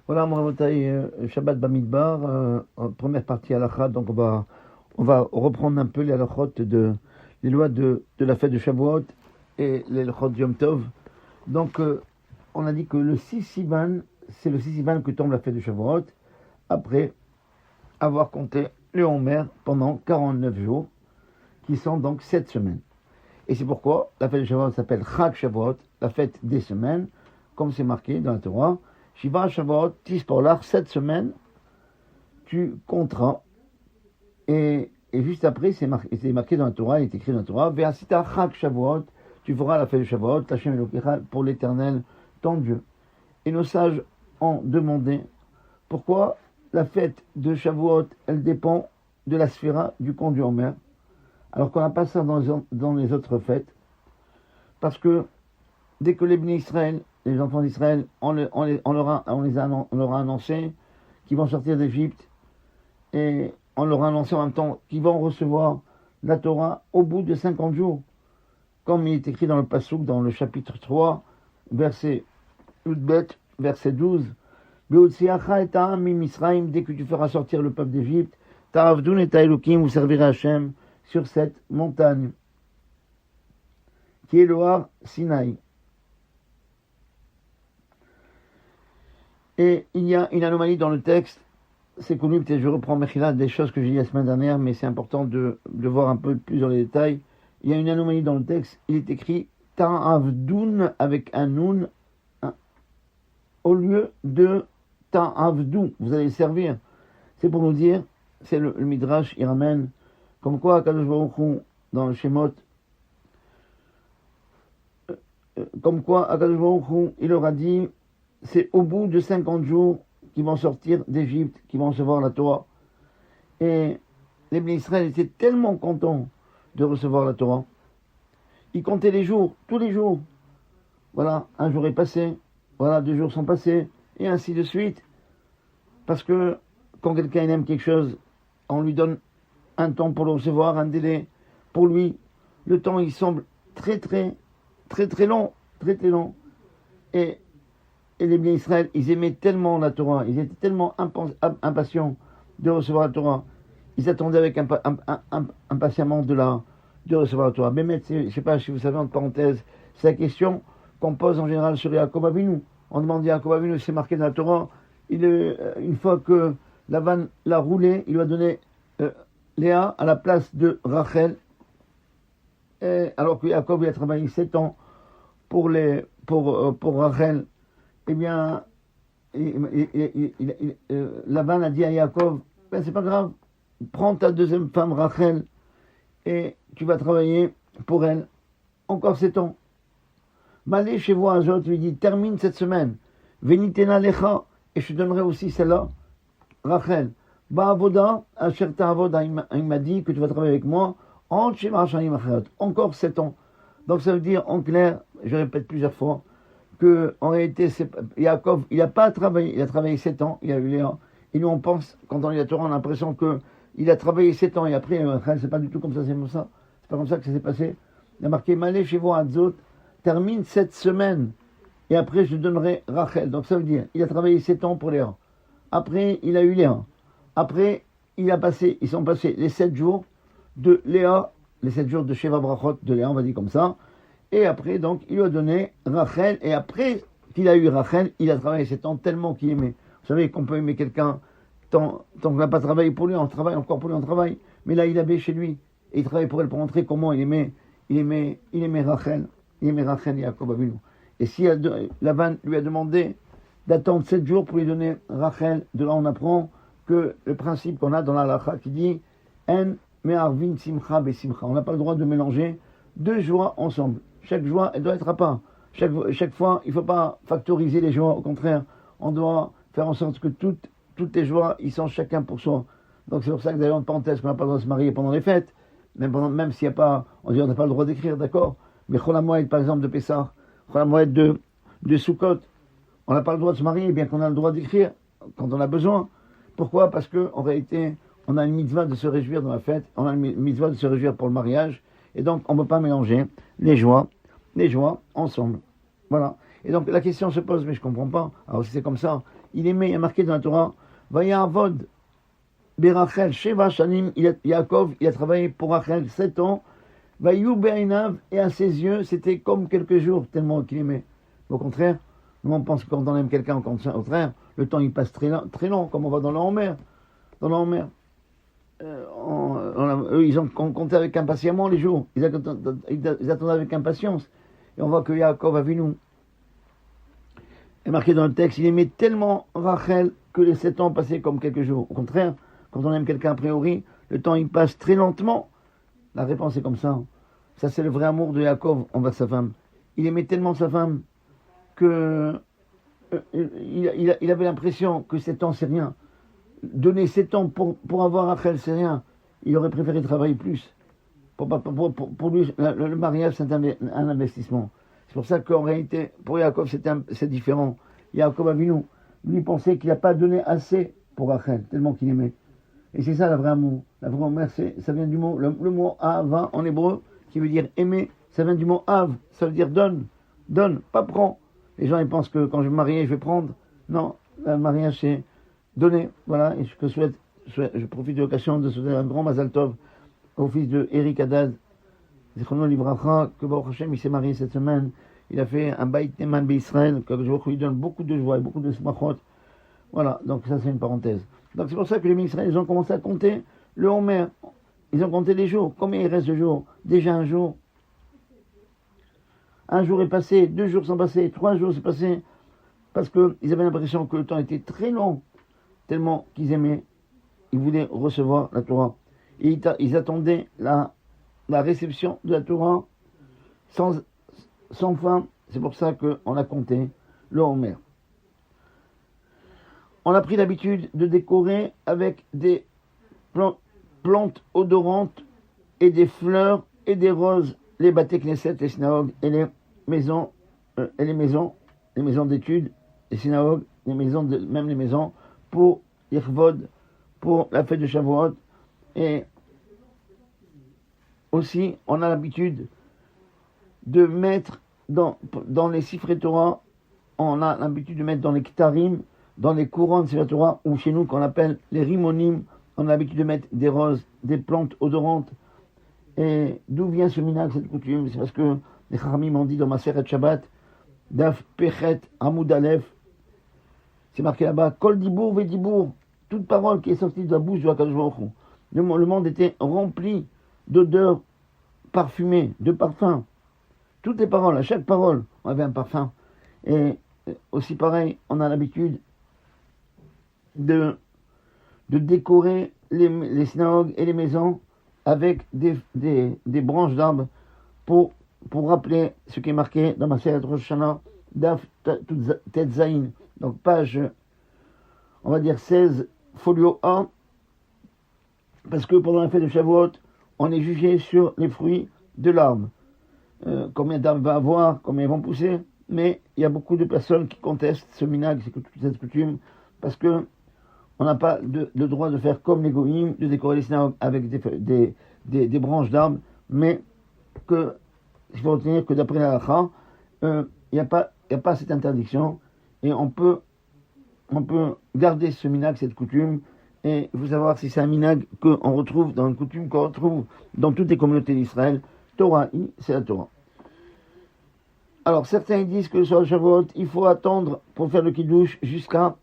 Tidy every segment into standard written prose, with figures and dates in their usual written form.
Voilà, mon Rabotai, Shabbat Bamidbar, première partie halakha, donc on va reprendre un peu les halakhot les lois de la fête de Shavuot et les halakhot de Yom Tov. Donc, on a dit que le 6 Sivan, c'est le 6 Sivan que tombe la fête de Shavuot, après avoir compté le Homer pendant 49 jours, qui sont donc 7 semaines. Et c'est pourquoi la fête de Shavuot s'appelle Chag Shavuot, la fête des semaines, comme c'est marqué dans la Torah. Shiva Shavuot, Tisporlar, 7 semaines, tu compteras. Et juste après, c'est marqué dans la Torah, il est écrit dans la Torah, Ve'asita Chag Shavuot, tu feras la fête de Shavuot, Hashem Elokecha, pour l'Éternel, ton Dieu. Et nos sages ont demandé pourquoi la fête de Shavuot, elle dépend de la sphira du conduit en mer, alors qu'on n'a pas ça dans les autres fêtes. Parce que dès que les bénis Israël, les enfants d'Israël, on leur a annoncé qu'ils vont sortir d'Égypte, et on leur a annoncé en même temps qu'ils vont recevoir la Torah au bout de 50 jours, comme il est écrit dans le Passouk, dans le chapitre 3, verset Udbet, verset 12. Dès que tu feras sortir le peuple d'Égypte, Ta'avdun et Ta'elukim, vous servirez Hachem sur cette montagne, qui est le Har Sinaï. Et il y a une anomalie dans le texte, c'est connu, peut-être je reprends Mechila, des choses que j'ai dit la semaine dernière, mais c'est important de voir un peu plus dans les détails. Il y a une anomalie dans le texte, il est écrit Ta'avdun avec un nun, au lieu de Ta'avdu, vous allez servir. C'est pour nous dire, c'est le Midrash, il ramène, comme quoi Kadosh Baruch Hu, dans le Shemot, comme quoi Kadosh Baruch Hu, il leur a dit, c'est au bout de 50 jours qu'ils vont sortir d'Égypte, qu'ils vont recevoir la Torah. Et les bénis Israël étaient tellement contents de recevoir la Torah. Ils comptaient les jours, tous les jours. Voilà, un jour est passé, voilà, 2 jours sont passés, et ainsi de suite. Parce que quand quelqu'un aime quelque chose, on lui donne un temps pour le recevoir, un délai. Pour lui, le temps, il semble très long. Et les bénis Israël, ils aimaient tellement la Torah, ils étaient tellement impatients de recevoir la Torah. Ils attendaient avec impatiemment de recevoir la Torah. Mais je ne sais pas si vous savez, entre parenthèses, c'est la question qu'on pose en général sur Yaakov Avinu. On demande à Yaakov Avinu, c'est marqué dans la Torah, une fois que Lavan l'a roulé, il lui a donné Léa à la place de Rachel, alors que Yaakov il a travaillé 7 ans pour Rachel. Eh bien, Lavan a dit à Yaakov, ben c'est pas grave, prends ta deuxième femme Rachel et tu vas travailler pour elle encore 7 ans. Malé chez vous, Azot lui dit, termine cette semaine, Venitena Lecha, et je te donnerai aussi celle-là, Rachel. Ba'avoda, Asher ta'avoda, il m'a dit que tu vas travailler avec moi, encore 7 ans. Donc ça veut dire, en clair, je répète plusieurs fois, que en réalité, Yaakov, il n'a pas travaillé, il a travaillé 7 ans, il a eu Léa. Et nous, on pense, quand on lit la Torah, on a l'impression qu'il a travaillé 7 ans, et après, c'est pas du tout comme ça, c'est pas comme ça que ça s'est passé. Il a marqué, Malé chez vous, Azot, termine cette semaine, et après, je donnerai Rachel. Donc ça veut dire, il a travaillé 7 ans pour Léa. Après, il a eu Léa. Après, ils sont passés les 7 jours de Léa, les 7 jours de Sheva Brachot de Léa, on va dire comme ça. Et après, donc, il lui a donné Rachel. Et après qu'il a eu Rachel, il a travaillé 7 ans tellement qu'il aimait. Vous savez qu'on peut aimer quelqu'un tant qu'on n'a pas travaillé pour lui, on travaille encore pour lui, on travaille. Mais là, il avait chez lui. Et il travaillait pour elle pour montrer comment il aimait Rachel. Il aimait Rachel et Yaakov Avinu. Et si Lavan lui a demandé d'attendre 7 jours pour lui donner Rachel, de là on apprend que le principe qu'on a dans la halakha qui dit En me'arvin simcha besimcha. On n'a pas le droit de mélanger 2 joies ensemble. Chaque joie, elle doit être à part. Chaque fois, il ne faut pas factoriser les joies. Au contraire, on doit faire en sorte que toutes les joies, ils sont chacun pour soi. Donc c'est pour ça que d'ailleurs, en parenthèse, qu'on n'a pas le droit de se marier pendant les fêtes. Même s'il n'y a pas, on dit on n'a pas le droit d'écrire, d'accord. Mais Chol HaMoed, par exemple, de Pessah, Chol HaMoed de Sukkot, on n'a pas le droit de se marier, bien qu'on a le droit d'écrire quand on a besoin. Pourquoi ? Parce qu'en réalité, on a une mitzvah de se réjouir dans la fête, on a une mitzvah de se réjouir pour le mariage, et donc on ne peut pas mélanger les joies ensemble. Voilà. Et donc la question se pose, mais je ne comprends pas. Alors si c'est comme ça, il aimait, il y a marqué dans la Torah, Vayavod Berachel Sheva Shanim, Yaakov, il a travaillé pour Rachel 7 ans, Vayou Be'inav, et à ses yeux, c'était comme quelques jours, tellement qu'il aimait. Au contraire, nous on pense que quand on aime quelqu'un, au contraire, le temps il passe très long, comme on va dans la mer. Dans la mer. Eux, ils ont compté avec impatiemment les jours. Ils attendaient avec impatience. Et on voit que Yaakov a vu nous. Et marqué dans le texte, il aimait tellement Rachel que les 7 ans passaient comme quelques jours. Au contraire, quand on aime quelqu'un a priori, le temps il passe très lentement. La réponse est comme ça. Ça, c'est le vrai amour de Yaakov envers sa femme. Il aimait tellement sa femme que il avait l'impression que 7 ans, c'est rien. Donner 7 ans pour avoir Rachel, c'est rien. Il aurait préféré travailler plus. Pour lui, le mariage, c'est un investissement. C'est pour ça qu'en réalité, pour Yaakov, c'est différent. Yaakov Avinu, lui, pensait qu'il n'a pas donné assez pour Rachel, tellement qu'il aimait. Et c'est ça, le vrai amour. La vraie amour, ça vient du mot, le mot Ahava en hébreu, qui veut dire aimer. Ça vient du mot Av, ça veut dire donne, pas prends. Les gens, ils pensent que quand je me marie, je vais prendre. Non, le mariage, c'est donner. Voilà, et je profite de l'occasion de souhaiter un grand Mazal Tov au fils de Eric Haddad, Zichrono Livracha, que Baruch Hashem, il s'est marié cette semaine. Il a fait un Beit Neman B'Israël, que je lui donne beaucoup de joie et beaucoup de smachot. Voilà, donc ça c'est une parenthèse. Donc c'est pour ça que les ministres, ils ont commencé à compter le Homer. Ils ont compté les jours. Combien il reste de jours? Déjà un jour. Un jour est passé, 2 jours sont passés, 3 jours sont passés. Parce qu'ils avaient l'impression que le temps était très long. Tellement qu'ils aimaient. Ils voulaient recevoir la Torah. Et ils attendaient la réception de la Torah sans fin. C'est pour ça qu'on a compté le Homer. On a pris l'habitude de décorer avec des plantes odorantes et des fleurs et des roses les Bate Knesset, les synagogues et les maisons d'études, les synagogues, même les maisons pour Yechvod, pour la fête de Shavuot. Et aussi, on a l'habitude de mettre dans les Sifrei Torah, on a l'habitude de mettre dans les Ktarim, dans les couronnes Sifrei Torah, ou chez nous qu'on appelle les Rimonim, on a l'habitude de mettre des roses, des plantes odorantes. Et d'où vient ce minhag, cette coutume? C'est parce que les Chachamim m'ont dit dans ma Maseret Shabbat, Daf Pechet Amoud Aleph, c'est marqué là-bas, Kol Dibour Vedibour, toute parole qui est sortie de la bouche de Hakadosh Baruch Hu. Le monde était rempli d'odeurs parfumées, de parfums. Toutes les paroles, à chaque parole, on avait un parfum. Et aussi pareil, on a l'habitude de décorer les synagogues et les maisons avec des branches d'arbres pour rappeler ce qui est marqué dans ma série Rosh Hashanah, Daf Tet Zayin. Donc page, on va dire 16, folio 1, parce que pendant la fête de Shavuot, on est jugé sur les fruits de l'arbre. Combien d'arbres va avoir, combien ils vont pousser, mais il y a beaucoup de personnes qui contestent ce minhag, cette coutume, parce que on n'a pas le droit de faire comme les goïms, de décorer les synagogues avec des branches d'arbres, mais il faut retenir que d'après la halakha, il n'y a pas cette interdiction, et on peut garder ce minhag, cette coutume, et il faut savoir si c'est un minhag qu'on retrouve dans une coutume qu'on retrouve dans toutes les communautés d'Israël. Torah, c'est la Torah. Alors certains disent que sur le Shavuot, il faut attendre pour faire le kiddush jusqu'à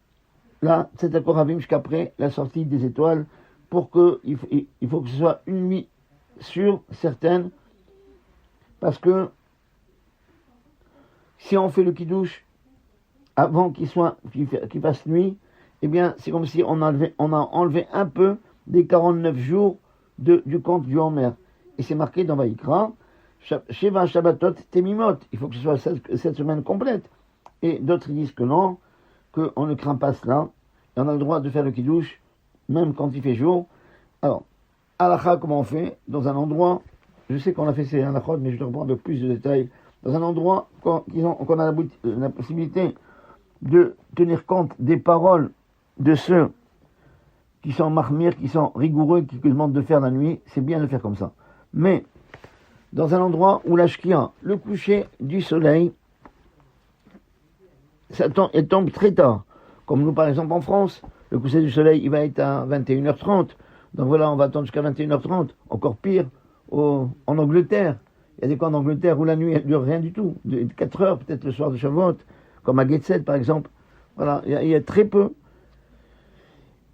cet accord Avim, jusqu'après la sortie des étoiles, pour il faut que ce soit une nuit sûre, certaine, parce que si on fait le kiddush avant qu'il fasse nuit, eh bien c'est comme si on a enlevé un peu des 49 jours du compte du Homer. Et c'est marqué dans Vaïkra, Sheva Shabbatot Temimot, il faut que ce soit cette semaine complète. Et d'autres disent que non, qu'on ne craint pas cela, et on a le droit de faire le kiddush, même quand il fait jour. Alors, halakha, comment on fait? Dans un endroit, je sais qu'on a fait ces halakhot, mais je te reprends avec plus de détails, dans un endroit qu'on a la possibilité de tenir compte des paroles de ceux qui sont marmir, qui sont rigoureux, qui demandent de faire la nuit, c'est bien de faire comme ça. Mais, dans un endroit où la shkia, le coucher du soleil, elle tombe très tard. Comme nous, par exemple, en France, le coucher du soleil, il va être à 21h30. Donc voilà, on va attendre jusqu'à 21h30. Encore pire, en Angleterre. Il y a des coins en Angleterre où la nuit, elle dure rien du tout. De 4 heures, peut-être le soir de Shavuot, comme à Gateshead, par exemple. Voilà, il y a très peu.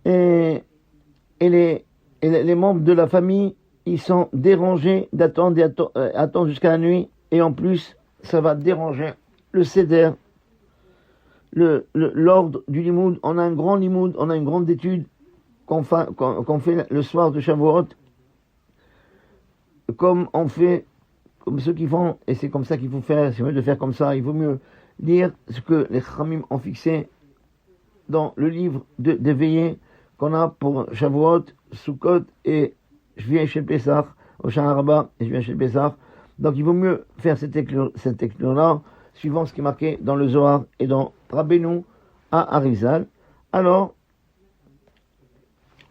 Et les membres de la famille, ils sont dérangés d'attendre attendre jusqu'à la nuit. Et en plus, ça va déranger le seder, l'ordre du limoud. On a un grand limoud, on a une grande étude qu'on fait le soir de Shavuot, comme ceux qui font, et c'est comme ça qu'il faut faire, c'est mieux de faire comme ça, il vaut mieux lire ce que les Khamim ont fixé dans le livre des veillées qu'on a pour Shavuot, Sukkot et je viens chez Pessah, au Shaharaba, et je viens chez Pessah. Donc il vaut mieux faire cette lecture-là, suivant ce qui est marqué dans le Zohar et dans Rabbeinu à Arizal. Alors,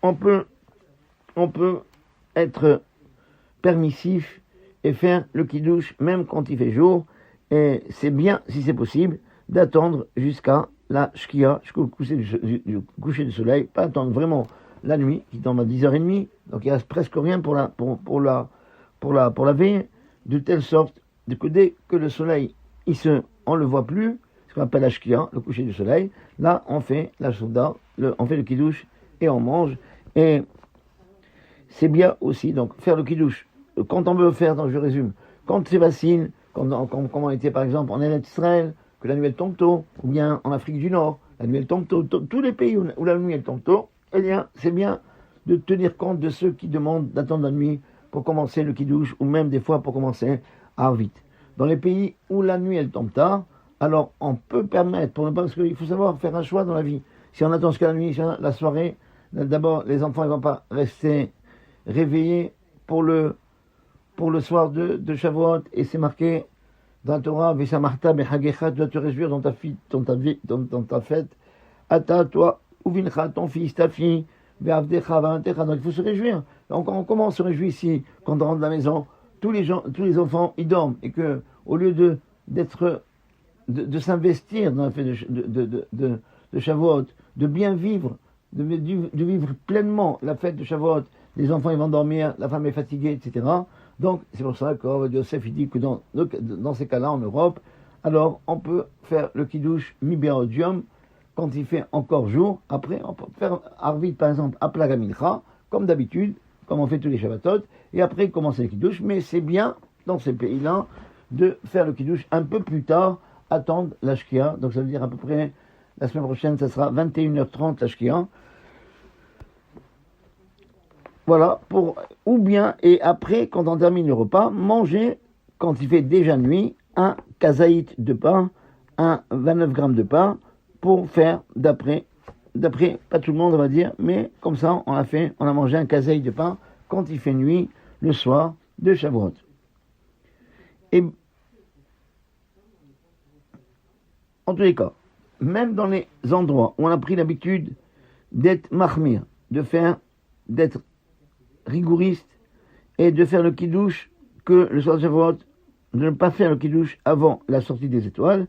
on peut être permissif et faire le kiddush même quand il fait jour. Et c'est bien, si c'est possible, d'attendre jusqu'à la shkia, jusqu'au coucher du soleil, pas attendre vraiment la nuit, qui tombe à 10h30, donc il reste presque rien pour la veille, de telle sorte que dès que le soleil, on le voit plus, ce qu'on appelle la shkia, le coucher du soleil, là on fait la souda, on fait le kiddush et on mange. Et c'est bien aussi, donc, faire le kiddush. Quand on veut faire, donc je résume, quand c'est facile, comme on était par exemple en Eretz Israël, que la nuit elle tombe tôt, ou bien en Afrique du Nord, la nuit elle tombe tôt, tous les pays où la nuit elle tombe tôt, eh bien, c'est bien de tenir compte de ceux qui demandent d'attendre la nuit pour commencer le kiddush, ou même des fois pour commencer à vite. Dans les pays où la nuit elle tombe tard, alors on peut permettre, parce qu'il faut savoir faire un choix dans la vie. Si on attend jusqu'à la nuit, la soirée, d'abord les enfants ne vont pas rester réveillés pour le soir de Shavuot, et c'est marqué dans la Torah, Vesamarta bechagecha, tu dois te réjouir dans ta fête, Ata, toi, Uvincha, ton fils, ta fille, Veavdecha, Vaantecha, donc il faut se réjouir. Donc comment on se réjouit ici, quand on rentre à la maison, tous les enfants, ils dorment, et que, au lieu de s'investir dans la fête de Shavuot, de bien vivre, de vivre pleinement la fête de Shavuot, les enfants ils vont dormir, la femme est fatiguée, etc. Donc c'est pour ça que Yosef il dit que dans ces cas-là en Europe, alors on peut faire le kiddush mi-béodium quand il fait encore jour. Après on peut faire Arvit par exemple à Plaga Mincha, comme d'habitude, comme on fait tous les Shabbatot, et après commencer le kiddush. Mais c'est bien dans ces pays-là de faire le kiddush un peu plus tard, attendre la shkia. Donc ça veut dire à peu près la semaine prochaine, ça sera 21h30 la shkia. Voilà, ou bien, et après, quand on termine le repas, manger, quand il fait déjà nuit, un kazaït de pain, un 29 grammes de pain, pour faire d'après, pas tout le monde on va dire, mais comme ça, on a mangé un kazaït de pain quand il fait nuit, le soir de Shavuot. Et, en tous les cas, même dans les endroits où on a pris l'habitude d'être mahmir, d'être rigoriste et de faire le kiddush que le soir de Shavuot, de ne pas faire le kiddush avant la sortie des étoiles,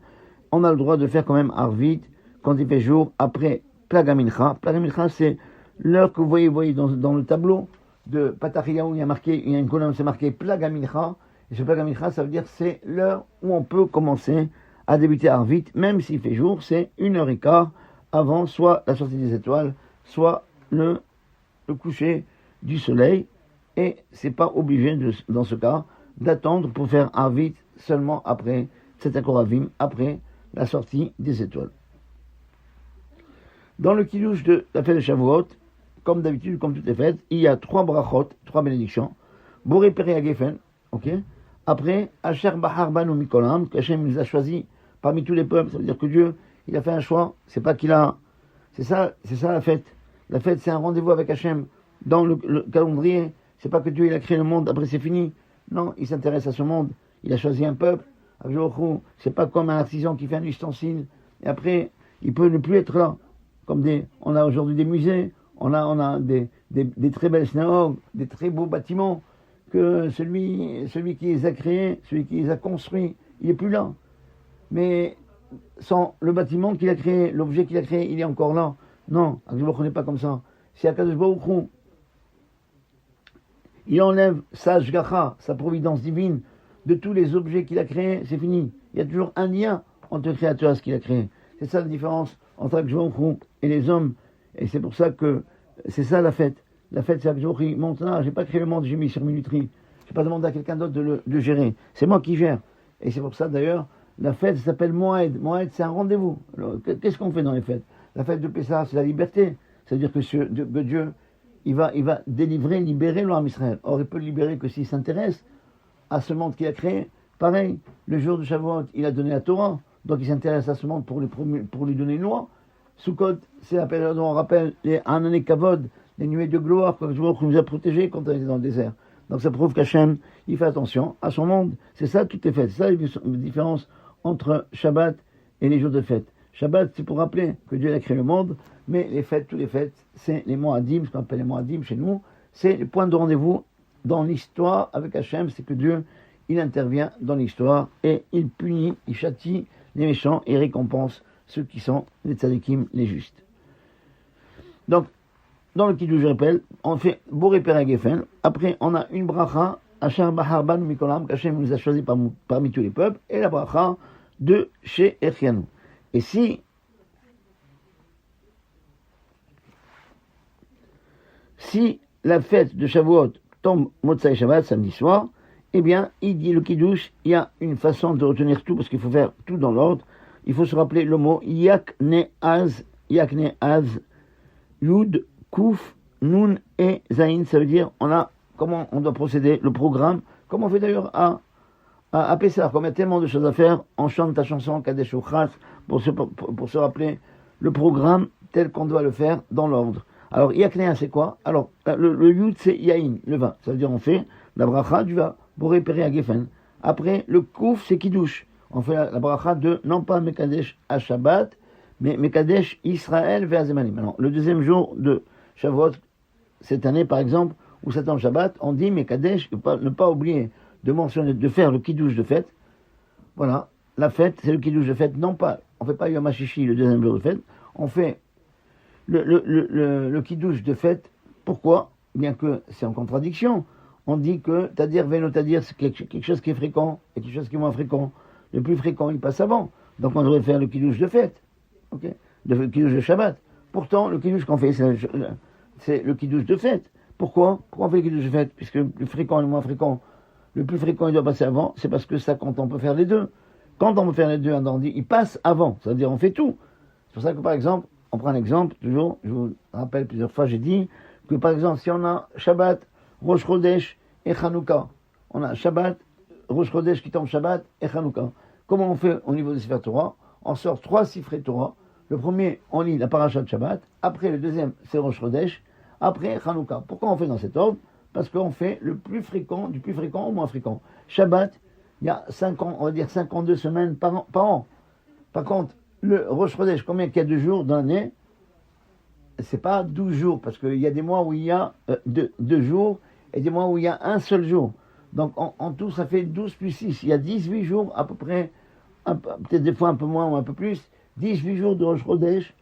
on a le droit de faire quand même Arvit quand il fait jour après Plaga Mincha. Plaga Mincha, c'est l'heure que vous voyez dans le tableau de Pataria où il y a une colonne, c'est marqué Plaga Mincha. Et ce Plaga Mincha, ça veut dire c'est l'heure où on peut commencer à débuter Arvit, même s'il fait jour, c'est 1h15 avant soit la sortie des étoiles, soit le coucher du soleil, et c'est pas obligé dans ce cas d'attendre pour faire Arvit seulement après cet Akoravim, après la sortie des étoiles. Dans le kiddush de la fête de Shavuot, comme d'habitude, comme toutes les fêtes, il y a 3 brachot, 3 bénédictions. Boré Peri Agefen, ok. Après, Asher Bahar Banu Mikolam, qu'Hachem les a choisis parmi tous les peuples. Ça veut dire que Dieu, il a fait un choix. C'est pas qu'il a. C'est ça la fête. La fête, c'est un rendez-vous avec Hachem. Dans le calendrier, c'est pas que Dieu il a créé le monde, après c'est fini. Non, il s'intéresse à ce monde. Il a choisi un peuple. C'est pas comme un artisan qui fait un ustensile et après il peut ne plus être là. On a aujourd'hui des musées, on a des très belles synagogues, des très beaux bâtiments, que celui qui les a créés, celui qui les a construits, il est plus là. Mais sans le bâtiment qu'il a créé, l'objet qu'il a créé, il est encore là. Non, Akadosh Baruch Hu n'est pas comme ça. Si Akadosh Baruch Hu, il enlève sa shgacha, sa providence divine, de tous les objets qu'il a créés, c'est fini. Il y a toujours un lien entre le créateur et ce qu'il a créé. C'est ça la différence entre Akadosh Baruch Hu et les hommes. Et c'est pour ça que c'est ça la fête. La fête, c'est Akadosh Baruch Hu montre là, j'ai pas créé le monde, j'ai mis sur minuterie. J'ai pas demandé à quelqu'un d'autre de le gérer. C'est moi qui gère. Et c'est pour ça d'ailleurs, la fête s'appelle Moed. Moed, c'est un rendez-vous. Alors, qu'est-ce qu'on fait dans les fêtes? La fête de Pessah, c'est la liberté. C'est-à-dire que Dieu, il va délivrer, libérer l'homme Israël. Or, il peut le libérer que s'il s'intéresse à ce monde qu'il a créé. Pareil, le jour de Shavuot, il a donné la Torah. Donc, il s'intéresse à ce monde pour lui donner une loi. Sukkot, c'est la période où on rappelle les Anané Kavod, les nuées de gloire que Dieu nous a protégés quand on était dans le désert. Donc, ça prouve qu'Hachem, il fait attention à son monde. C'est ça, toutes les fêtes. C'est ça la différence entre Shabbat et les jours de fête. Shabbat, c'est pour rappeler que Dieu a créé le monde, mais les fêtes, toutes les fêtes, c'est les Moadim, ce qu'on appelle les Moadim chez nous, c'est le point de rendez-vous dans l'histoire avec Hachem, c'est que Dieu, il intervient dans l'histoire et il punit, il châtie les méchants et récompense ceux qui sont les tzadikim, les justes. Donc, dans le Kiddush, je rappelle, on fait Boré Peragefen, après on a une bracha, Asher Bahar Ban Mikolam, qu'Hachem nous a choisi parmi tous les peuples, et la bracha de chez Echianu. Et si la fête de Shavuot tombe Motzai Shabbat, samedi soir, eh bien, il dit le Kiddush, il y a une façon de retenir tout, parce qu'il faut faire tout dans l'ordre. Il faut se rappeler le mot Yakne Az, Yud, Kouf, Nun et Zain. Ça veut dire, comment on doit procéder, le programme, comme on fait d'ailleurs à Pessah. Comme il y a tellement de choses à faire, on chante ta chanson Kadesh Uchras pour se rappeler le programme tel qu'on doit le faire dans l'ordre. Alors, Yaknea, c'est quoi? Alors, le Yud, c'est Yain, le vin. Ça veut dire, on fait la bracha du vin, Boré Péré à Geffen. Après, le Kouf, c'est Kiddush. On fait la bracha de, non pas Mekadesh à Shabbat, mais Mekadesh Israël vers Zemanim. Alors, le deuxième jour de Shavuot, cette année, par exemple, ou cet an Shabbat, on dit Mekadesh, ne pas oublier de mentionner, de faire le Kiddush de fête. Voilà, la fête, c'est le Kiddush de fête. Non pas, on fait pas Yom HaShishi, le deuxième jour de fête, on fait le Kiddush de fête. Pourquoi? Bien que c'est en contradiction. On dit que Tadir Veno Tadir, c'est quelque chose qui est fréquent et quelque chose qui est moins fréquent. Le plus fréquent, il passe avant. Donc on devrait faire le Kiddush de fête. Ok, le Kiddush de Shabbat. Pourtant, le Kiddush qu'on fait, c'est le Kiddush de fête. Pourquoi on fait le Kiddush de fête? Puisque le plus fréquent et le moins fréquent, le plus fréquent, il doit passer avant. C'est parce que ça, quand on peut faire les deux. Quand on peut faire les deux, on dit, il passe avant. C'est-à-dire, on fait tout. C'est pour ça que, par exemple, on prend un exemple, toujours, je vous rappelle plusieurs fois, j'ai dit que, par exemple, si on a Shabbat, Rosh Chodesh et Chanukah, on a Shabbat, Rosh Chodesh qui tombe Shabbat et Chanukah. Comment on fait au niveau de Sefer Torah? On sort 3 sifrei Torah. Le premier, on lit la paracha de Shabbat. Après, le deuxième, c'est Rosh Chodesh. Après, Chanukah. Pourquoi on fait dans cet ordre? Parce qu'on fait le plus fréquent, du plus fréquent au moins fréquent. Shabbat, il y a 52 semaines par an. Par contre, le Rosh Chodesh, combien qu'il y a de jours dans l'année? C'est pas 12 jours, parce qu'il y a des mois où il y a 2 jours, et des mois où il y a un seul jour. Donc en tout, ça fait 12 plus 6. Il y a 18 jours à peu près, peut-être des fois un peu moins ou un peu plus, 18 jours de Rosh Chodesh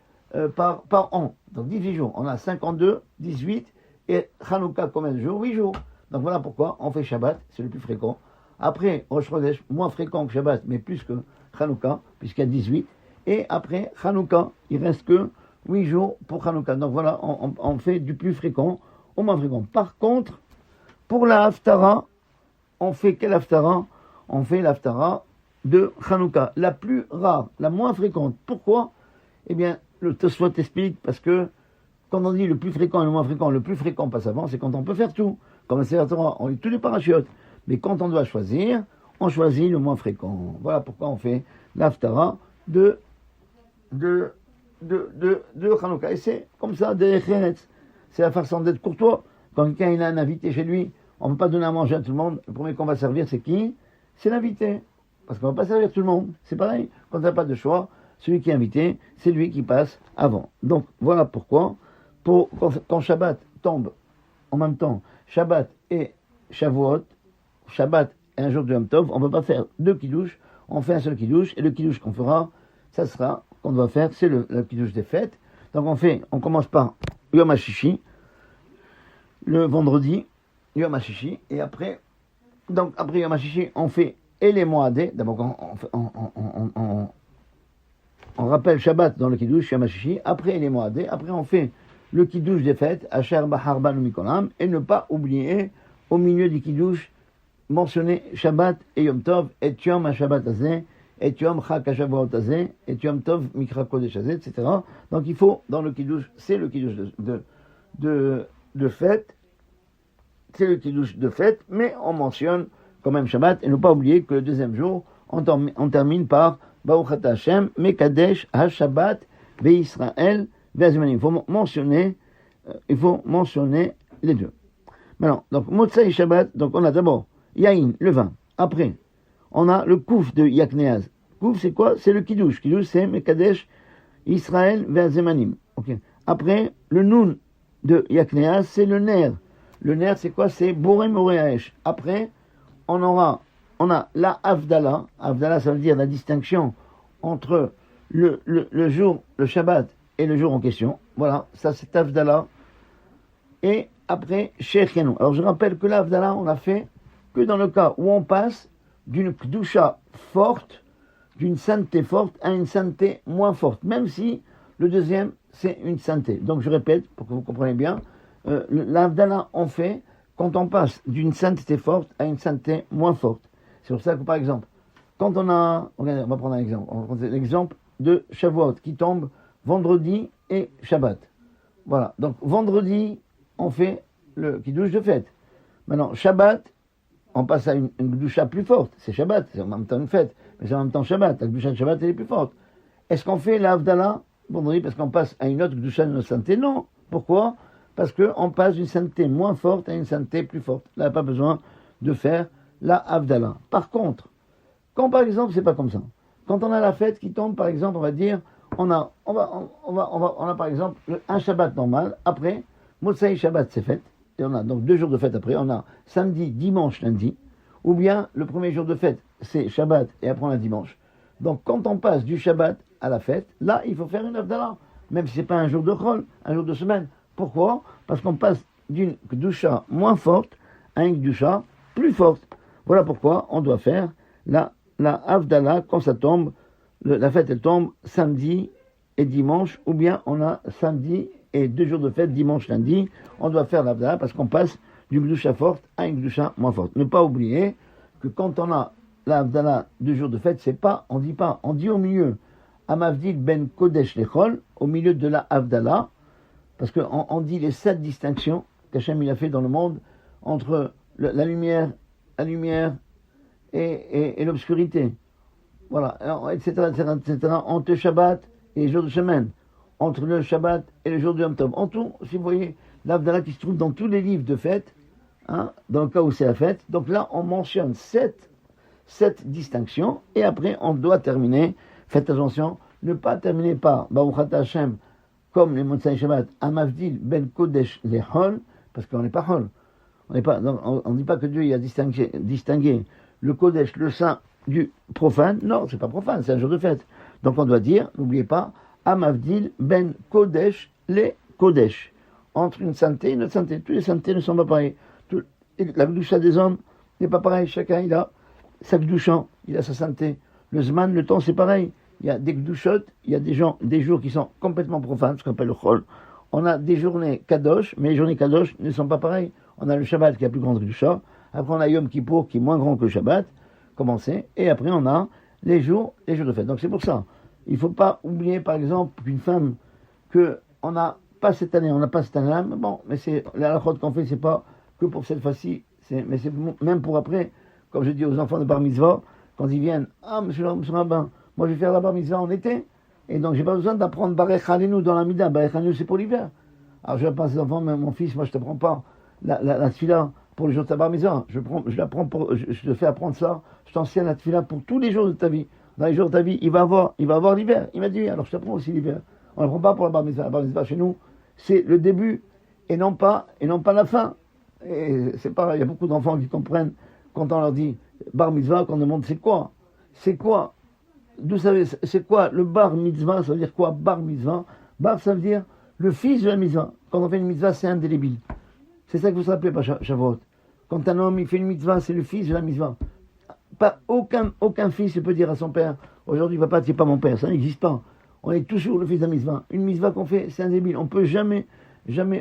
par an. Donc 18 jours. On a 52, 18, et Chanukah, combien de jours? 8 jours. Donc voilà pourquoi on fait Shabbat, c'est le plus fréquent. Après, Rosh Chodesh, moins fréquent que Shabbat, mais plus que Chanukah, puisqu'il y a 18. Et après Chanukah, il reste que 8 jours pour Chanukah. Donc voilà, on fait du plus fréquent au moins fréquent. Par contre, pour la Haftara, on fait quelle Haftara? On fait l'Haftara de Chanukah, la plus rare, la moins fréquente. Pourquoi? Eh bien, le Tosfot explique, parce que quand on dit le plus fréquent et le plus fréquent passe avant, c'est quand on peut faire tout. Comme c'est la Torah, on lit tous les parachutes. Mais quand on doit choisir, on choisit le moins fréquent. Voilà pourquoi on fait l'Haftara de Chanukah. Et c'est comme ça, c'est la façon d'être courtois. Quand quelqu'un il a un invité chez lui, on ne peut pas donner à manger à tout le monde. Le premier qu'on va servir, c'est qui? C'est l'invité. Parce qu'on ne va pas servir tout le monde. C'est pareil. Quand on n'a pas de choix, celui qui est invité, c'est lui qui passe avant. Donc, voilà pourquoi, quand Shabbat tombe en même temps, Shabbat et Shavuot, Shabbat et un jour de Yom Tov, on ne peut pas faire 2 kiddush, on fait un seul kiddush, et le kiddush qu'on fera, ça sera, qu'on doit faire, c'est le kiddush des fêtes. Donc on commence par Yom HaShishi, le vendredi, Yom HaShishi, et après Yom HaShishi, on fait et les Moadé, d'abord on rappelle Shabbat dans le Kiddush, Yom HaShishi, après les Moadé, après on fait le Kiddush des fêtes, Asher Bahar Banu Mikolam, et ne pas oublier, au milieu du Kiddush, mentionner Shabbat et Yom Tov, et Yom HaShabbat Azeh, et Yom Chag HaShavuot Azeh, et Yom Tov Mikra Kodesh Azeh, etc. Donc il faut, dans le Kiddush, c'est le Kiddush de fête, c'est le Kiddush de fête, mais on mentionne quand même Shabbat, et ne pas oublier que le deuxième jour, on termine par Baruch Ata Hashem, Mekadesh HaShabbat Ve'Israël Ve'Azmanim. Il faut mentionner les deux. Maintenant, donc Motzai Shabbat, donc on a d'abord Yain, le vin. Après, on a le Kouf de Yakneaz. Kouf, c'est quoi? C'est le Kiddush. Kiddush, c'est Mekadesh Israël Ve'Azmanim. Okay. Après, le Nun de Yakneaz, c'est le Ner. Le Ner, c'est quoi? C'est Boré Moréaesh. Après, on a la Havdalah. Havdalah, ça veut dire la distinction entre le jour, le Shabbat et le jour en question. Voilà, ça c'est Havdalah. Et après, Shechianu. Alors je rappelle que l'Havdalah, on l'a fait que dans le cas où on passe d'une Kdusha forte, d'une sainteté forte à une sainteté moins forte. Même si le deuxième, c'est une sainteté. Donc je répète, pour que vous compreniez bien, l'Havdalah, on fait quand on passe d'une sainteté forte à une sainteté moins forte. C'est pour ça que, par exemple, quand on va prendre un exemple. On va prendre l'exemple de Shavuot, qui tombe vendredi et Shabbat. Voilà. Donc, vendredi, on fait le Kiddush de fête. Maintenant, Shabbat, on passe à une Kdusha plus forte. C'est Shabbat, c'est en même temps une fête, mais c'est en même temps Shabbat. La Kdusha de Shabbat, elle est plus forte. Est-ce qu'on fait la Havdalah vendredi parce qu'on passe à une autre Kdusha de notre sainteté? Non. Pourquoi? Parce qu'on passe d'une sainteté moins forte à une sainteté plus forte. Là, il n'y a pas besoin de faire la Havdalah. Par contre, quand par exemple, c'est pas comme ça. Quand on a la fête qui tombe, par exemple, on va dire, on a par exemple un Shabbat normal, après, Motzai Shabbat c'est fête, et on a donc 2 jours de fête après, on a samedi, dimanche, lundi, ou bien le premier jour de fête, c'est Shabbat, et après on a dimanche. Donc quand on passe du Shabbat à la fête, là, il faut faire une Havdalah, même si c'est pas un jour de Chol, un jour de semaine. Pourquoi? Parce qu'on passe d'une Kdusha moins forte à une Kdusha plus forte. Voilà pourquoi on doit faire la Havdalah quand ça tombe, la fête elle tombe samedi et dimanche, ou bien on a samedi et 2 jours de fête, dimanche, lundi, on doit faire la Havdalah parce qu'on passe d'une Kdusha forte à une Kdusha moins forte. Ne pas oublier que quand on a la Havdalah 2 jours de fête, on dit au milieu, Amavdil ben Kodesh Lechol, au milieu de la Havdalah, parce qu'on dit les 7 distinctions qu'Hachem il a fait dans le monde entre la lumière et l'obscurité. Voilà, etc., entre le Shabbat et les jours de semaine, entre le Shabbat et le jour du Yom Tov. En tout, si vous voyez, l'Havdalah qui se trouve dans tous les livres de fête, dans le cas où c'est la fête, donc là, on mentionne 7 distinctions, et après, on doit terminer, faites attention, ne pas terminer par Baruch Ata Hashem, comme les Motzai Shabbat, Amavdil ben Kodesh les Hol, parce qu'on n'est pas Hol. On ne dit pas que Dieu il a distingué le Kodesh, le saint, du profane. Non, c'est pas profane, c'est un jour de fête. Donc on doit dire, n'oubliez pas, Amavdil ben Kodesh les Kodesh. Entre une sainteté et une autre sainteté. Tous les saintetés ne sont pas pareils. La Gdusha des hommes n'est pas pareil. Chacun, il a sa Gdusha, il a sa sainteté. Le Zman, le temps, c'est pareil. Il y a des Gdushot, il y a des jours qui sont complètement profanes, ce qu'on appelle le Chol. On a des journées Kadosh, mais les journées Kadosh ne sont pas pareilles. On a le Shabbat qui a plus grande que le Gdusha. Après, on a Yom Kippour qui est moins grand que le Shabbat, commencé. Et après, on a les jours de fête. Donc, c'est pour ça. Il ne faut pas oublier, par exemple, qu'une femme, on n'a pas cette année-là, mais bon, mais c'est la halachot qu'on fait, c'est pas que pour cette fois-ci, mais c'est même pour après, comme je dis aux enfants de Bar Mitzvah, quand ils viennent, monsieur le rabbin, moi je vais faire la Bar Mitzvah en été, et donc j'ai pas besoin d'apprendre Barech Halenu dans la Mida. Barech Halenu c'est pour l'hiver. Alors je vais pas à ces enfants, mais mon fils, moi je t'apprends pas la tefila pour les jours de ta Bar Mitzvah. Je te fais apprendre ça, je t'enseigne la tefila pour tous les jours de ta vie. Dans les jours de ta vie, il va avoir l'hiver. Il m'a dit, alors je t'apprends aussi l'hiver. On ne l'apprend pas pour la Bar Mitzvah. La Bar Mitzvah chez nous, c'est le début et non pas la fin. Et c'est pareil, il y a beaucoup d'enfants qui comprennent quand on leur dit Bar Mitzvah, qu'on demande c'est quoi d'où ça vient, c'est quoi le bar mitzvah? Ça veut dire quoi, bar mitzvah? Bar, ça veut dire le fils de la mitzvah. Quand on fait une mitzvah, c'est indélébile. C'est ça que vous vous rappelez, pas Shavuot. Quand un homme il fait une mitzvah, c'est le fils de la mitzvah. Pas aucun fils ne peut dire à son père, aujourd'hui papa, tu n'es pas mon père, ça n'existe pas. On est toujours le fils de la mitzvah. Une mitzvah qu'on fait, c'est indélébile. On ne peut jamais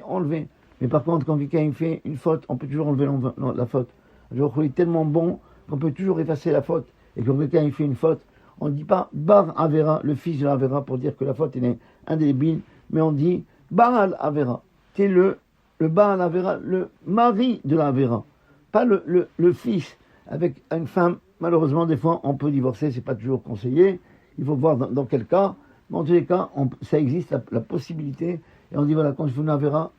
enlever. Mais par contre, quand quelqu'un fait une faute, on peut toujours enlever la faute. Le Baruch Hu est tellement bon qu'on peut toujours effacer la faute. Et quand quelqu'un fait une faute, on ne dit pas Bar Avera, le fils de l'Avera, pour dire que la faute est indélébile, mais on dit Baal Avera. C'est le Baal Avera, le mari de l'Avera. Pas le fils avec une femme. Malheureusement, des fois, on peut divorcer, c'est pas toujours conseillé. Il faut voir dans quel cas. Mais en tous les cas, ça existe, la possibilité. Et on dit, voilà, quand je vous l'enverrai,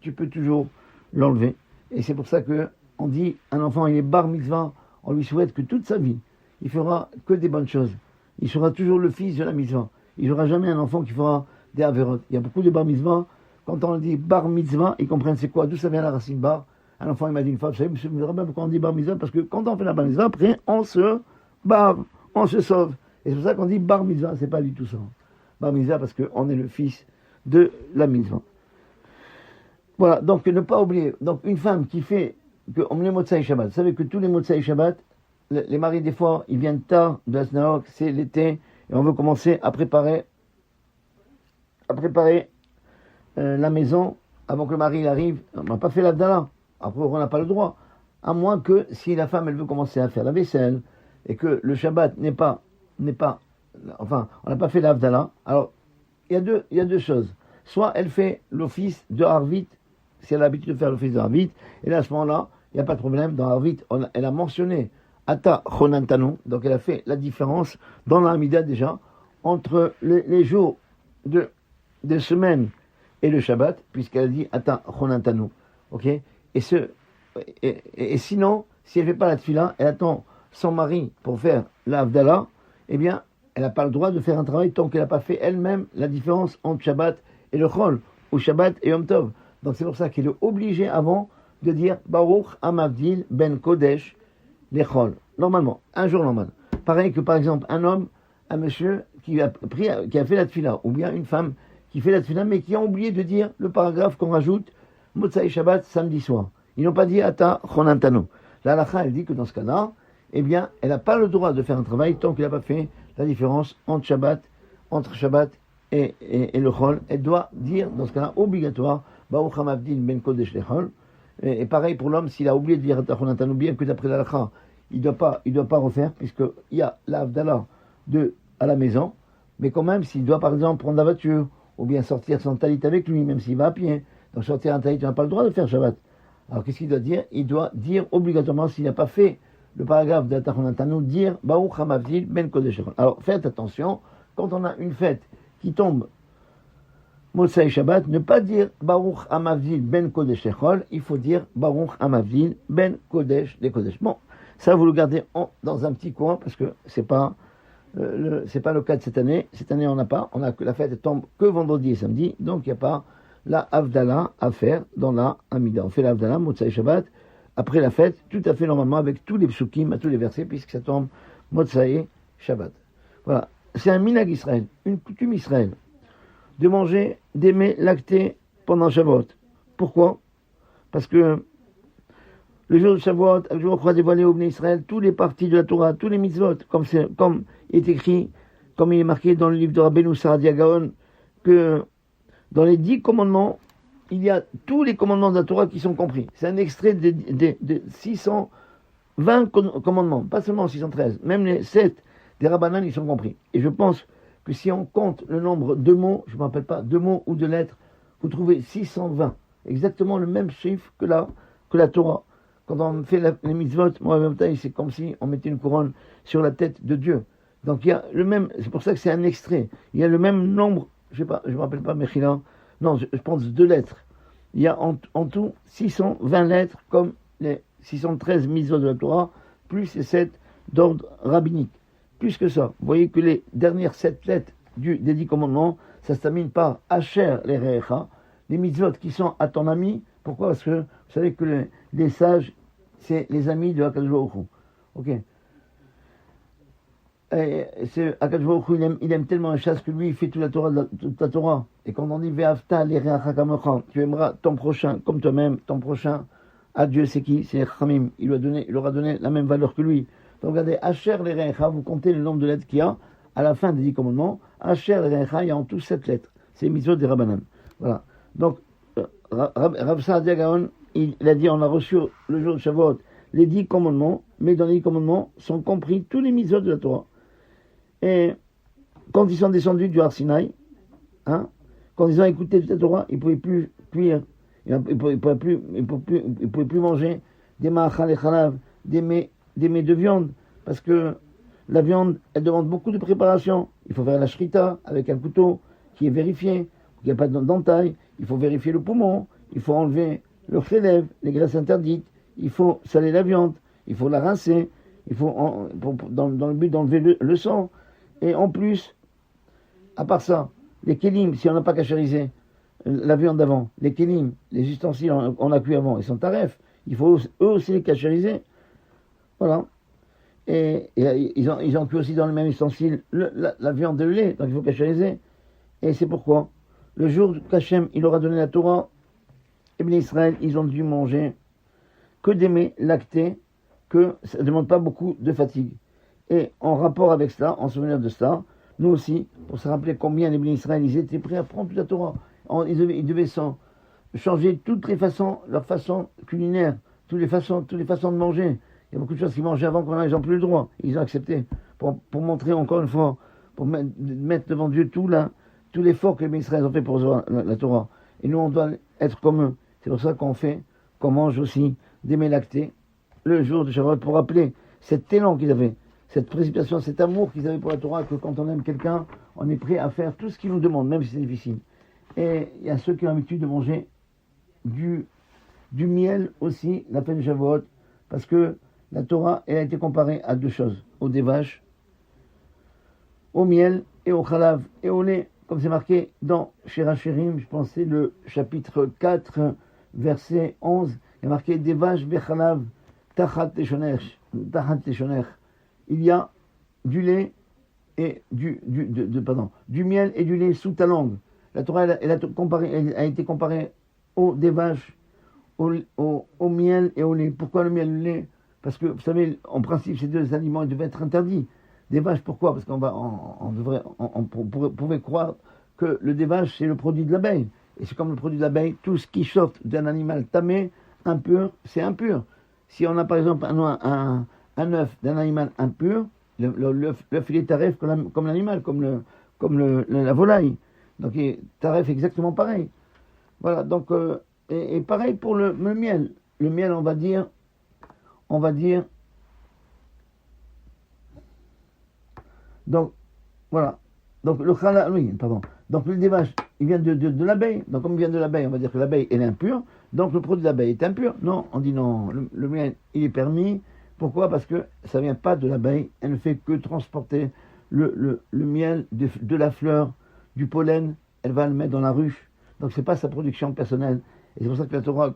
tu peux toujours l'enlever. Et c'est pour ça que on dit, un enfant, il est bar mitzvah, on lui souhaite que toute sa vie, il fera que des bonnes choses. Il sera toujours le fils de la mitzvah. Il n'y aura jamais un enfant qui fera des averot. Il y a beaucoup de bar mitzvah. Quand on dit bar mitzvah, ils comprennent c'est quoi, d'où ça vient la racine bar. Un enfant, il m'a dit une fois, vous savez, monsieur, vous savez pourquoi on dit bar mitzvah? Parce que quand on fait la bar mitzvah, après, on se sauve. Et c'est pour ça qu'on dit bar mitzvah, c'est pas du tout ça. Bar mitzvah, parce qu'on est le fils de la mitzvah. Voilà, donc ne pas oublier. Donc une femme qui fait, on les Motsai Shabbat, vous savez que tous les Motsai Shabbat, les maris, des fois, ils viennent tard de la synagogue, c'est l'été, et on veut commencer à préparer la maison avant que le mari arrive. On n'a pas fait l'Avdallah. Après, on n'a pas le droit. À moins que si la femme, elle veut commencer à faire la vaisselle, et que le Shabbat n'est pas, enfin, on n'a pas fait l'Avdallah. Alors, il y a deux choses. Soit elle fait l'office de Harvit, si elle a l'habitude de faire l'office de Harvit, et là, à ce moment-là, il n'y a pas de problème. Dans Harvit, elle a mentionné Ata Chonantanu, donc elle a fait la différence dans l'Amida déjà, entre les jours de semaine et le Shabbat, puisqu'elle a dit Ata Chonantanu. Ok? Et sinon, si elle ne fait pas la tefila, elle attend son mari pour faire l'Avdallah, eh bien, elle n'a pas le droit de faire un travail tant qu'elle n'a pas fait elle-même la différence entre Shabbat et le Chol, ou Shabbat et Yom Tov. Donc c'est pour ça qu'elle est obligée avant de dire Baruch Hamavdil Ben Kodesh les Chol. Normalement, un jour normal. Pareil que par exemple un homme, un monsieur qui a fait la tefila, ou bien une femme qui fait la tefila, mais qui a oublié de dire le paragraphe qu'on rajoute Motsai Shabbat samedi soir. Ils n'ont pas dit Ata Chonantanu. La halakha, elle dit que dans ce cas-là, eh bien, elle n'a pas le droit de faire un travail tant qu'elle n'a pas fait la différence entre Shabbat et le Chol. Elle doit dire, dans ce cas-là, obligatoire, Baruch Hamavdil Ben Kodesh le Chol. Et pareil pour l'homme, s'il a oublié de dire Ata Chonantanu, bien que d'après la halakha, il doit pas refaire, puisqu'il y a l'Avdallah à la maison, mais quand même, s'il doit par exemple prendre la voiture, ou bien sortir son talit avec lui, même s'il va à pied, donc sortir un talit, tu n'as pas le droit de faire Shabbat. Alors qu'est-ce qu'il doit dire? Il doit dire obligatoirement, s'il n'a pas fait le paragraphe d'Ata Chonantanu, dire Baruch Hamavdil Ben Kodesh. Alors faites attention, quand on a une fête qui tombe Motsai Shabbat, ne pas dire Baruch Hamavdil Ben Kodesh Echol, il faut dire Baruch Hamavdil Ben Kodesh de Kodesh. Bon, ça vous le gardez dans un petit coin parce que c'est pas le cas de cette année. Cette année on la fête tombe que vendredi et samedi, donc il n'y a pas la Havdalah à faire dans la Hamida. On fait la Havdalah Motsai Shabbat après la fête, tout à fait normalement avec tous les psukim, tous les versets, puisque ça tombe Motsai Shabbat. Voilà, c'est un minhag Israël, une coutume Israël, de manger des mets lactés pendant Shavuot. Pourquoi? Parce que le jour de Shavuot, le jour où on croit dévoiler au Bnei Israël tous les parties de la Torah, tous les mitzvot, comme il est écrit, comme il est marqué dans le livre de Rabbeinu Saradia Gaon, que dans les 10 commandements, il y a tous les commandements de la Torah qui sont compris. C'est un extrait de 620 commandements, pas seulement 613, même les 7 des Rabbanan, ils sont compris. Et je pense que si on compte le nombre de mots, je ne me rappelle pas, de mots ou de lettres, vous trouvez 620, exactement le même chiffre que la Torah. Quand on fait les mitzvot, c'est comme si on mettait une couronne sur la tête de Dieu. Donc il y a le même, c'est pour ça que c'est un extrait. Il y a le même nombre, je ne me rappelle pas, Mechila, non, je pense 2 lettres. Il y a en tout 620 lettres, comme les 613 mitzvot de la Torah, plus les 7 d'ordre rabbinique. Plus que ça, vous voyez que les dernières 7 lettres des 10 commandements, ça se termine par Asher les Recha, les mitzvot qui sont à ton ami. Pourquoi? Parce que vous savez que les sages, c'est les amis de Hakadosh Baruch Hu. Ok. c'est Akadosh Baruch Hu, il aime tellement la chasse que lui, il fait toute la Torah. Et quand on dit Ve'afta l'ereacha kamocha, tu aimeras ton prochain comme toi-même, ton prochain. Ah, Dieu, c'est qui? C'est Khamim. Il leur a donné la même valeur que lui. Donc regardez, Asher l'ereacha, vous comptez le nombre de lettres qu'il y a à la fin des 10 commandements. Asher l'ereacha, il y a en tout 7 lettres. C'est les mitzvot des Rabbanan. Voilà. Donc, Rav Saadia Gaon, il a dit, on a reçu le jour de Shavuot les 10 commandements, mais dans les 10 commandements sont compris tous les mitzvot de la Torah. Et quand ils sont descendus du Har Sinaï, quand ils ont écouté la Torah, ils ne pouvaient plus cuire, ils ne pouvaient plus manger des ma'achal et chalav, des mets de viande, parce que la viande, elle demande beaucoup de préparation. Il faut faire la shrita avec un couteau qui est vérifié, il n'y a pas d'entaille, il faut vérifier le poumon, il faut enlever le chélève, les graisses interdites, il faut saler la viande, il faut la rincer, il faut dans le but d'enlever le sang. Et en plus, à part ça, les kélim, si on n'a pas cachérisé la viande d'avant, les kélim, les ustensiles on a cuit avant, ils sont tarefs, il faut eux aussi les cachériser. Voilà. Et ils ont cuit aussi dans le même ustensile la viande de lait, donc il faut cachériser. Et c'est pourquoi, le jour qu'Hachem, il aura donné la Torah, et bien Israël, ils ont dû manger que des mets lactés, que ça ne demande pas beaucoup de fatigue. Et en rapport avec cela, en souvenir de cela, nous aussi, pour se rappeler combien les bénis Israël, ils étaient prêts à prendre toute la Torah. Ils devaient changer toutes les façons, leur façon culinaire, toutes les façons de manger. Il y a beaucoup de choses qu'ils mangeaient avant qu'on n'ait plus le droit. Ils ont accepté. Pour montrer encore une fois, pour mettre devant Dieu tout l'effort que les bénis Israël ont fait pour la Torah. Et nous, on doit être comme eux. C'est pour ça qu'on mange aussi des mets lactés le jour de Shavuot, pour rappeler cet élan qu'ils avaient, cette précipitation, cet amour qu'ils avaient pour la Torah, que quand on aime quelqu'un, on est prêt à faire tout ce qu'il nous demande, même si c'est difficile. Et il y a ceux qui ont l'habitude de manger du miel aussi, la fête de Shavuot, parce que la Torah, elle a été comparée à deux choses, des vaches, au miel et au chalav et au lait, comme c'est marqué dans Shirachirim, je pense que c'est le chapitre 4, verset 11, il y a marqué des vaches bechalav tachat teshoner. Il y a du lait et du miel et du lait sous ta langue. La Torah, elle a été comparée des vaches, au miel et au lait. Pourquoi le miel et le lait? Parce que, vous savez, en principe, ces deux aliments, ils devaient être interdits. Des vaches, pourquoi? Parce on pouvait croire que le des vaches, c'est le produit de l'abeille. Et c'est comme le produit de l'abeille, tout ce qui sort d'un animal tamé, impur, c'est impur. Si on a par exemple un œuf d'un animal impur, l'œuf il est taref comme l'animal, comme la volaille. Donc taref exactement pareil. Voilà, donc et pareil pour le miel. Le miel, on va dire, donc voilà. Donc le chala, oui, pardon. Donc le vaches, il vient de l'abeille. Donc comme il vient de l'abeille, on va dire que l'abeille elle est impure. Donc le produit de l'abeille est impur. Non, on dit non. Le miel, il est permis. Pourquoi? Parce que ça vient pas de l'abeille. Elle ne fait que transporter le miel de la fleur, du pollen. Elle va le mettre dans la ruche. Donc c'est pas sa production personnelle. Et c'est pour ça que la Torah,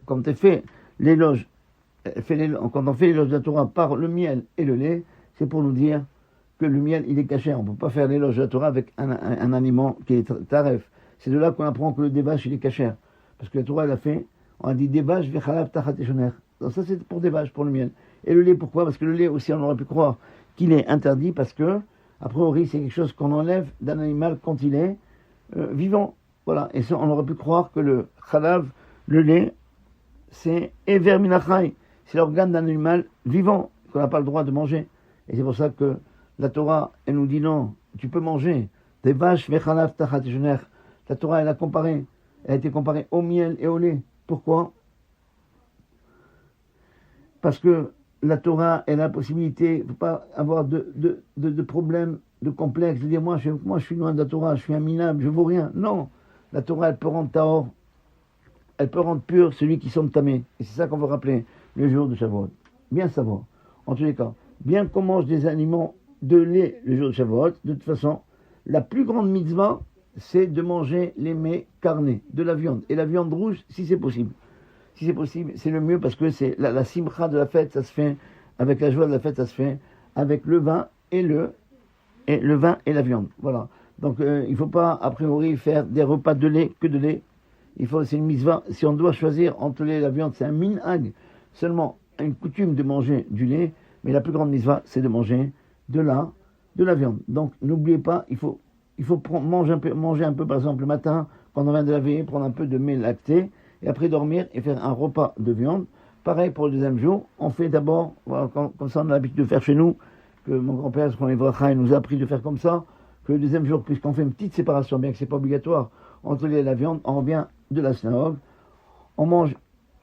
quand elle fait l'éloge, quand on fait l'éloge de la Torah par le miel et le lait, c'est pour nous dire que le miel, il est caché. On ne peut pas faire l'éloge de la Torah avec un aliment qui est taref. C'est de là qu'on apprend que le des vaches, il est caché. Parce que la Torah, elle a fait, on a dit des vaches, vechalav tachat teshoner. Donc ça, c'est pour des vaches, pour le miel. Et le lait, pourquoi? Parce que le lait aussi, on aurait pu croire qu'il est interdit, parce que, a priori, c'est quelque chose qu'on enlève d'un animal quand il est vivant. Voilà. Et ça, on aurait pu croire que le chalav, le lait, c'est Ever Minachai. C'est l'organe d'un animal vivant, qu'on n'a pas le droit de manger. Et c'est pour ça que la Torah, elle nous dit non, tu peux manger des vaches, vechalav tachat teshoner. La Torah, elle a été comparée au miel et au lait. Pourquoi? Parce que la Torah, elle a la possibilité, il ne faut pas avoir de problèmes, de complexes, de dire moi je suis loin de la Torah, je suis un minable, je ne vaux rien. Non, la Torah, elle peut rendre tahor, elle peut rendre pur celui qui sont tamés. Et c'est ça qu'on veut rappeler le jour de Shavuot. Bien savoir, en tous les cas, bien qu'on mange des aliments de lait le jour de Shavuot, de toute façon, la plus grande mitzvah, c'est de manger les mets carnés, de la viande. Et la viande rouge, si c'est possible. Si c'est possible, c'est le mieux parce que c'est la simcha de la fête, ça se fait, avec la joie de la fête, ça se fait avec le vin et le vin et la viande. Voilà. Donc il ne faut pas, a priori, faire des repas de lait que de lait. C'est une mitzvah. Si on doit choisir entre le lait et la viande, c'est un minhag, seulement une coutume de manger du lait, mais la plus grande mitzvah, c'est de manger de la viande. Donc n'oubliez pas, il faut manger un peu, par exemple, le matin, quand on vient de laver, prendre un peu de lait lacté, et après dormir et faire un repas de viande. Pareil pour le deuxième jour, on fait d'abord, voilà, comme ça on a l'habitude de faire chez nous, que mon grand-père, quand il nous a appris de faire comme ça, que le deuxième jour, puisqu'on fait une petite séparation, bien que ce n'est pas obligatoire, entre le lait et la viande, on revient de la synagogue, on mange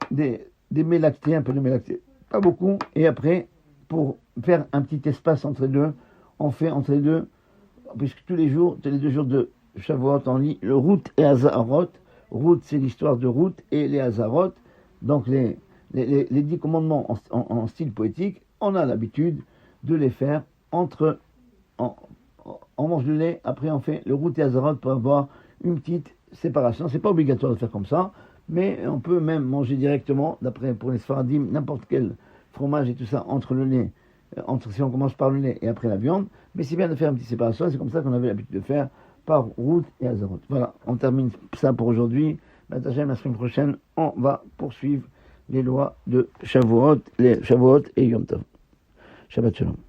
des mets lactés, un peu de mets lactés, pas beaucoup, et après, pour faire un petit espace entre les deux, on fait entre les deux, puisque tous les 2 jours de Shavuot, on lit le Ruth et Hazarot. Ruth, c'est l'histoire de Ruth et les Hazarot. Donc les 10 commandements en style poétique, on a l'habitude de les faire on mange le lait, après on fait le Ruth et Hazarot pour avoir une petite séparation. C'est pas obligatoire de faire comme ça, mais on peut même manger directement, d'après pour les Sfaradim, n'importe quel fromage et tout ça entre le lait, si on commence par le lait et après la viande, mais c'est bien de faire une petite séparation, c'est comme ça qu'on avait l'habitude de faire par Ruth et Hazarot. Voilà, on termine ça pour aujourd'hui. La semaine prochaine, on va poursuivre les lois de Shavuot et Yom Tov. Shabbat Shalom.